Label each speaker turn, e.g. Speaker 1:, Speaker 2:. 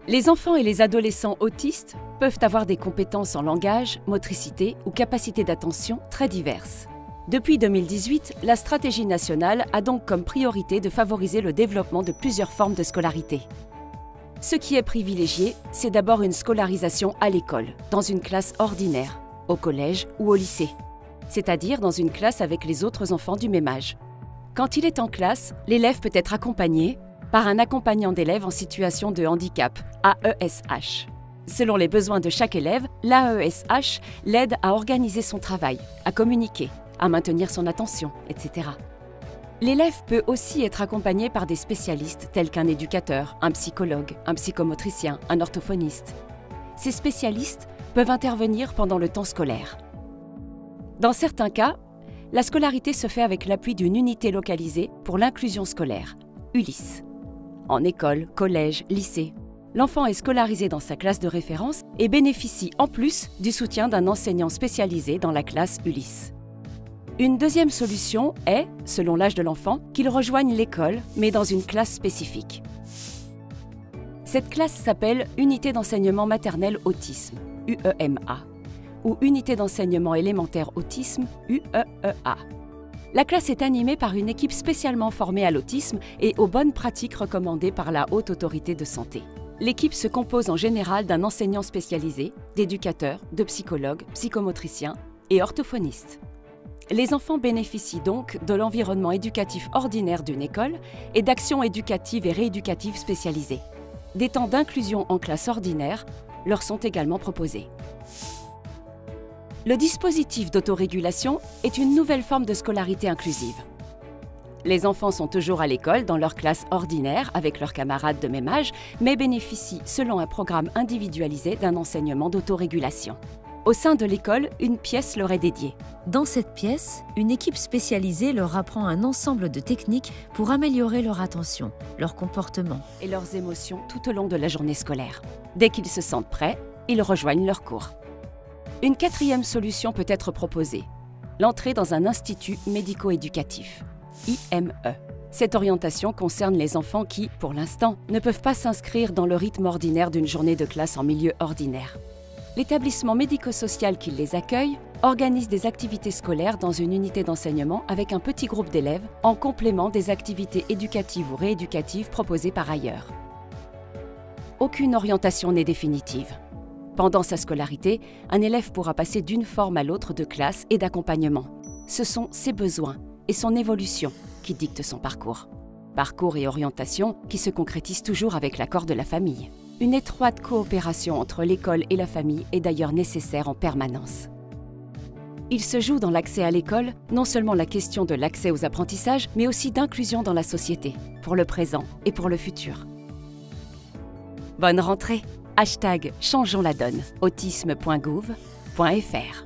Speaker 1: Les enfants et les adolescents autistes peuvent avoir des compétences en langage, motricité ou capacité d'attention très diverses. Depuis 2018, la stratégie nationale a donc comme priorité de favoriser le développement de plusieurs formes de scolarité. Ce qui est privilégié, c'est d'abord une scolarisation à l'école, dans une classe ordinaire, au collège ou au lycée, c'est-à-dire dans une classe avec les autres enfants du même âge. Quand il est en classe, l'élève peut être accompagné par un accompagnant d'élèves en situation de handicap, AESH. Selon les besoins de chaque élève, l'AESH l'aide à organiser son travail, à communiquer, à maintenir son attention, etc. L'élève peut aussi être accompagné par des spécialistes tels qu'un éducateur, un psychologue, un psychomotricien, un orthophoniste. Ces spécialistes peuvent intervenir pendant le temps scolaire. Dans certains cas, la scolarité se fait avec l'appui d'une unité localisée pour l'inclusion scolaire, ULIS. En école, collège, lycée, l'enfant est scolarisé dans sa classe de référence et bénéficie en plus du soutien d'un enseignant spécialisé dans la classe ULIS. Une deuxième solution est, selon l'âge de l'enfant, qu'il rejoigne l'école, mais dans une classe spécifique. Cette classe s'appelle Unité d'enseignement maternel autisme, UEMA, ou Unité d'enseignement élémentaire autisme, UEEA. La classe est animée par une équipe spécialement formée à l'autisme et aux bonnes pratiques recommandées par la Haute Autorité de Santé. L'équipe se compose en général d'un enseignant spécialisé, d'éducateurs, de psychologues, psychomotriciens et orthophonistes. Les enfants bénéficient donc de l'environnement éducatif ordinaire d'une école et d'actions éducatives et rééducatives spécialisées. Des temps d'inclusion en classe ordinaire leur sont également proposés. Le dispositif d'autorégulation est une nouvelle forme de scolarité inclusive. Les enfants sont toujours à l'école dans leur classe ordinaire avec leurs camarades de même âge, mais bénéficient, selon un programme individualisé, d'un enseignement d'autorégulation. Au sein de l'école, une pièce leur est dédiée.
Speaker 2: Dans cette pièce, une équipe spécialisée leur apprend un ensemble de techniques pour améliorer leur attention, leur comportement
Speaker 1: et leurs émotions tout au long de la journée scolaire. Dès qu'ils se sentent prêts, ils rejoignent leur cours. Une quatrième solution peut être proposée, l'entrée dans un institut médico-éducatif, IME. Cette orientation concerne les enfants qui, pour l'instant, ne peuvent pas s'inscrire dans le rythme ordinaire d'une journée de classe en milieu ordinaire. L'établissement médico-social qui les accueille organise des activités scolaires dans une unité d'enseignement avec un petit groupe d'élèves en complément des activités éducatives ou rééducatives proposées par ailleurs. Aucune orientation n'est définitive. Pendant sa scolarité, un élève pourra passer d'une forme à l'autre de classe et d'accompagnement. Ce sont ses besoins et son évolution qui dictent son parcours. Parcours et orientation qui se concrétisent toujours avec l'accord de la famille. Une étroite coopération entre l'école et la famille est d'ailleurs nécessaire en permanence. Il se joue dans l'accès à l'école non seulement la question de l'accès aux apprentissages, mais aussi d'inclusion dans la société, pour le présent et pour le futur. Bonne rentrée! #changeons la donne, autisme.gouv.fr